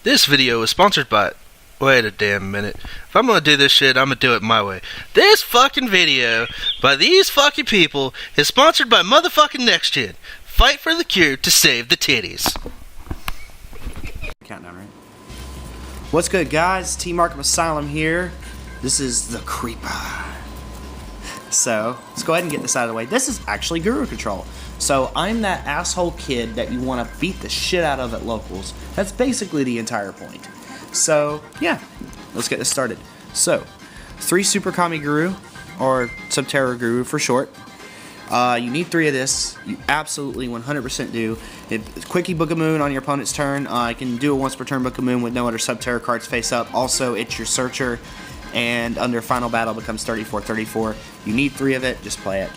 This video is sponsored by... Wait a damn minute. If I'm gonna do this shit, I'm gonna do it my way. This fucking video by these fucking people is sponsored by motherfucking NextGen. Fight for the cure to save the titties. Countdown, right? What's good, guys? Team Arkham Asylum here. This is the Creeper. So, let's go ahead and get this out of the way. This is actually Guru Control. So, I'm that asshole kid that you want to beat the shit out of at locals. That's basically the entire point. So, yeah, let's get this started. So, 3 Super Kami Guru, or Subterra Guru for short. You need 3 of this. You absolutely 100% do. Quickie Book of Moon on your opponent's turn. You can do a once per turn Book of Moon with no other Subterra cards face up. Also, it's your Searcher, and under Final Battle becomes 34/34. You need 3 of it. Just play it.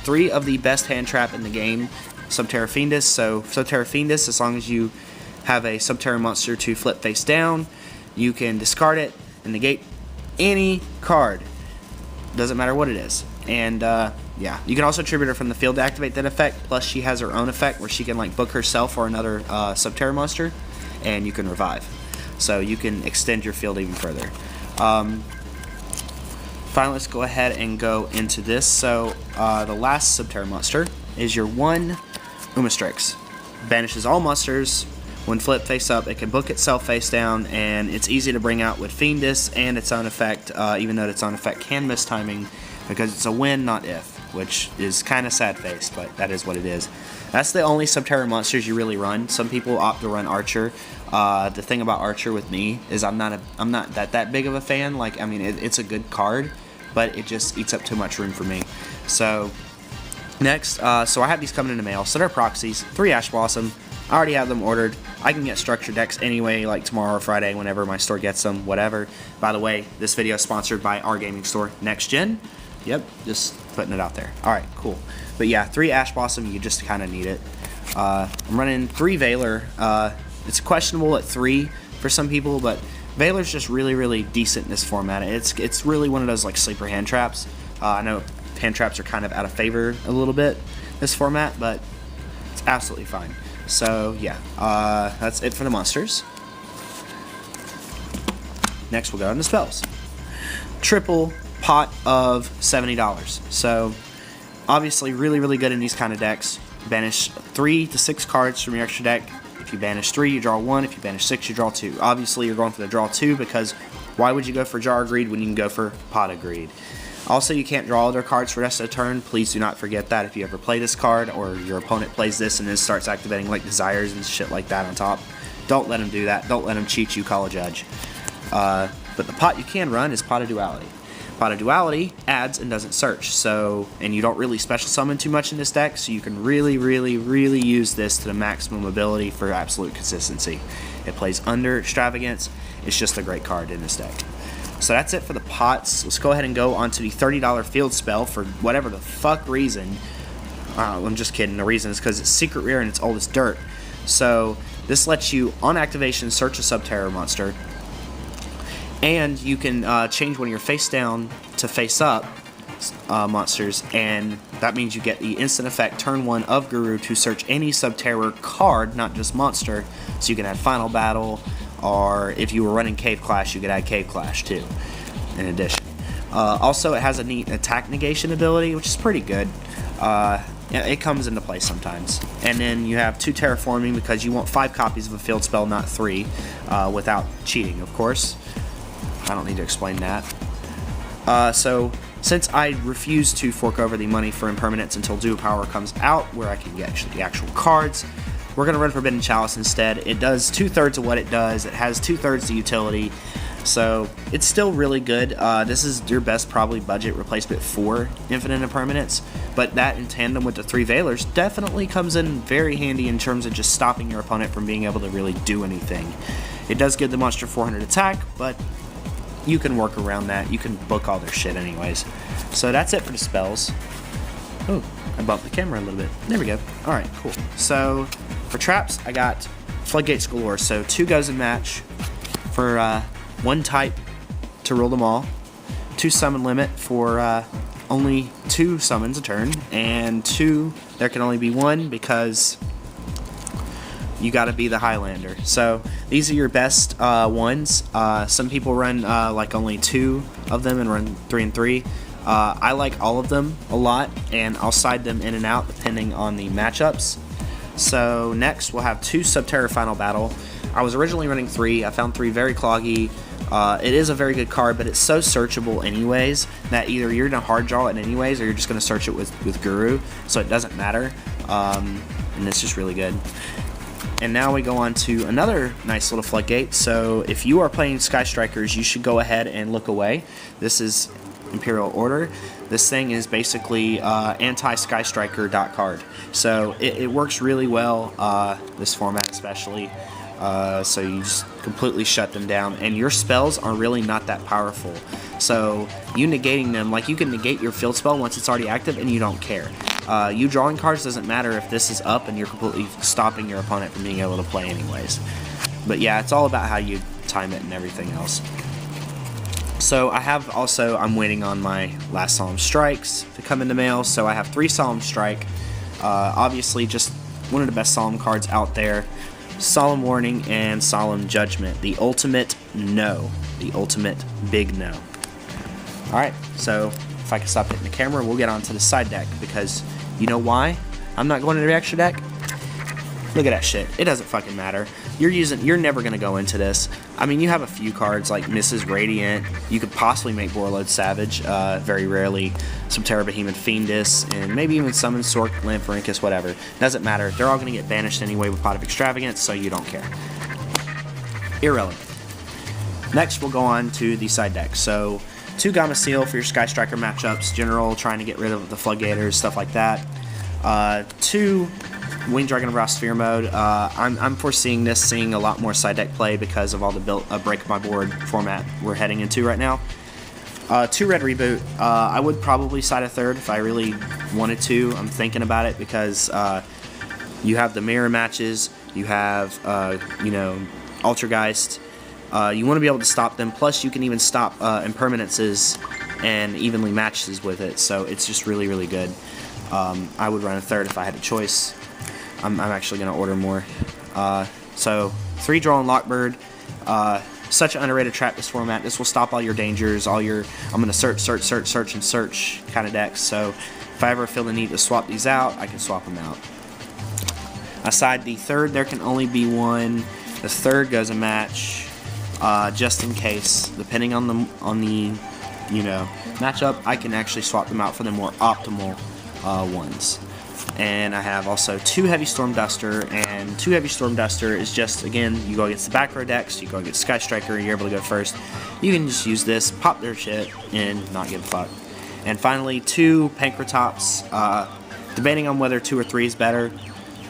3 of the best hand trap in the game, Subterra Fiendus. So, Subterra Fiendus, as long as you have a Subterra monster to flip face down, you can discard it and negate any card. Doesn't matter what it is. And, yeah, you can also tribute her from the field to activate that effect, plus she has her own effect where she can like book herself or another Subterra monster, and you can revive. So you can extend your field even further. Finally, let's go ahead and go into this. So the last Subterra monster is your 1 Umastrix. Banishes all monsters. When flipped face up, it can book itself face down, and it's easy to bring out with Fiendus and its own effect, even though its own effect can miss timing, because it's a win, not if, which is kind of sad face, but that is what it is. That's the only Subterra monsters you really run. Some people opt to run Archer. The thing about Archer with me is I'm not that big of a fan. Like, I mean, it's a good card, but it just eats up too much room for me. So next, so I have these coming in the mail. So they're proxies. 3 Ash Blossom. I already have them ordered. I can get structured decks anyway, like tomorrow or Friday, whenever my store gets them, whatever. By the way, this video is sponsored by our gaming store, NextGen. Yep, just putting it out there. Alright, cool. But yeah, 3 Ash Blossom, you just kind of need it. I'm running 3 Valor. It's questionable at 3 for some people, but Valor's just really, really decent in this format. It's really one of those like sleeper hand traps. I know hand traps are kind of out of favor a little bit this format, but it's absolutely fine. So yeah, that's it for the monsters. Next we'll go into spells. Triple pot of $70. So obviously really, really good in these kind of decks. Banish 3 to 6 cards from your extra deck. If you banish 3, you draw 1. If you banish 6, you draw 2. Obviously you're going for the draw 2 because why would you go for Jar of Greed when you can go for Pot of Greed? Also, you can't draw other cards for the rest of the turn. Please do not forget that if you ever play this card or your opponent plays this and then starts activating like Desires and shit like that on top. Don't let him do that. Don't let him cheat you, call a judge. But the pot you can run is Pot of Duality. Pot of Duality adds and doesn't search, so, and you don't really special summon too much in this deck, so you can really, really, really use this to the maximum ability for absolute consistency. It plays under Extravagance. It's just a great card in this deck. So that's it for the pots. Let's go ahead and go on to the $30 field spell for whatever the fuck reason. I'm just kidding. The reason is because it's secret rare and it's old as dirt. So this lets you, on activation, search a Subterra monster. And you can change one of your face down to face up monsters. And that means you get the instant effect turn 1 of Guru to search any Subterra card, not just monster. So you can add Final Battle. Or if you were running Cave Clash, you could add Cave Clash too, in addition. Also, it has a neat attack negation ability, which is pretty good. It comes into play sometimes. And then you have 2 Terraforming because you want 5 copies of a field spell, not 3, without cheating, of course. I don't need to explain that. So, since I refuse to fork over the money for impermanence until Dual Power comes out, where I can get the actual cards, we're going to run Forbidden Chalice instead. It does 2/3 of what it does. It has 2/3 the utility. So it's still really good. This is your best probably budget replacement for Infinite Impermanence. But that in tandem with the 3 Valors definitely comes in very handy in terms of just stopping your opponent from being able to really do anything. It does give the monster 400 attack, but you can work around that. You can book all their shit anyways. So that's it for the spells. Oh, I bumped the camera a little bit. There we go. Alright, cool. So for traps, I got Floodgates galore. So 2 goes in match for 1 type to rule them all. 2 summon limit for only 2 summons a turn. And 2, there can only be 1 because you got to be the Highlander. So these are your best ones. Some people run like only 2 of them and run 3 and 3. I like all of them a lot, and I'll side them in and out depending on the matchups. So next we'll have 2 Subterra Final Battle. I was originally running 3. I found 3 very cloggy. It is a very good card, but it's so searchable anyways that either you're going to hard draw it anyways or you're just going to search it with Guru, so it doesn't matter. And it's just really good. And now we go on to another nice little floodgate. So if you are playing Sky Strikers, you should go ahead and look away. This is Imperial Order. This thing is basically anti-Sky Striker dot card. So it works really well, this format especially. So you just completely shut them down, and your spells are really not that powerful. So you negating them, like you can negate your field spell once it's already active and you don't care. You drawing cards doesn't matter if this is up and you're completely stopping your opponent from being able to play anyways. But yeah, it's all about how you time it and everything else. So I have also, I'm waiting on my last Solemn Strikes to come into mail, so I have 3 Solemn Strike. Obviously just one of the best Solemn cards out there. Solemn Warning and Solemn Judgment. The ultimate no. The ultimate big no. Alright, so if I can stop hitting the camera, we'll get on to the side deck, because you know why I'm not going to the extra deck? Look at that shit. It doesn't fucking matter. You're never going to go into this. I mean, you have a few cards like Mrs. Radiant. You could possibly make Borreload Savage, very rarely. Subterra Behemoth Fiendus, and maybe even summon Sork, Lamphorhynchus, whatever. Doesn't matter. They're all going to get banished anyway with Pot of Extravagance, so you don't care. Irrelevant. Next, we'll go on to the side deck. So, 2 Gamma Seal for your Sky Striker matchups, general, trying to get rid of the Floodgators, stuff like that. 2 Winged Dragon of Wrath Sphere Mode. I'm foreseeing this seeing a lot more side deck play because of all the break my board format we're heading into right now. 2 Red Reboot. I would probably side a 3rd if I really wanted to. I'm thinking about it because you have the mirror matches, you have you know, Altergeist. You want to be able to stop them. Plus, you can even stop impermanences and evenly matches with it. So it's just really, really good. I would run a 3rd if I had a choice. I'm actually going to order more. So 3 Draw and Lockbird. Such an underrated trap, this format. This will stop all your dangers, all your I'm going to search kind of decks. So if I ever feel the need to swap these out, I can swap them out. Aside the 3rd, there can only be 1. The 3rd goes a match, just in case. Depending on the you know, matchup, I can actually swap them out for the more optimal ones. And I have also 2 Heavy Storm Duster, and 2 Heavy Storm Duster is just, again, you go against the back row decks, you go against Sky Striker, you're able to go first. You can just use this, pop their shit, and not give a fuck. And finally, 2 Pankratops, debating on whether 2 or 3 is better.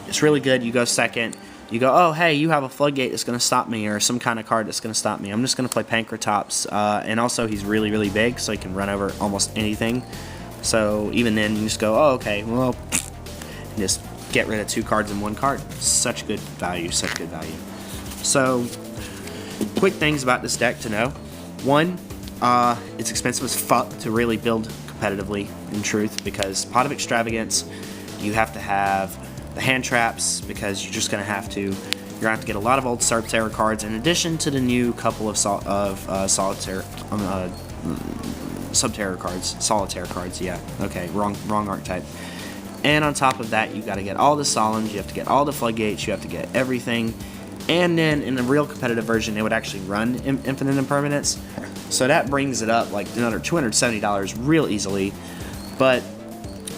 It's really good. You go second, you go, oh hey, you have a Floodgate that's going to stop me, or some kind of card that's going to stop me. I'm just going to play Pankratops, and also he's really, really big, so he can run over almost anything. So even then, you just go, oh okay, well, just get rid of 2 cards in 1 card. Such good value, such good value. So, quick things about this deck to know. 1, it's expensive as fuck to really build competitively, in truth, because Pot of Extravagance, you have to have the hand traps, because you're just going to have to, you're going to have to get a lot of old Subterra cards, in addition to the new couple of Solitaire, Subterra cards, Solitaire cards, yeah, okay, wrong archetype. And on top of that, you got to get all the Solemns, you have to get all the Floodgates, you have to get everything. And then in the real competitive version, it would actually run Infinite Impermanence. So that brings it up like another $270 real easily. But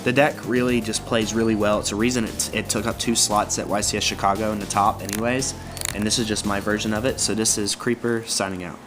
the deck really just plays really well. It's a reason it took up 2 slots at YCS Chicago in the top anyways. And this is just my version of it. So this is Creeper signing out.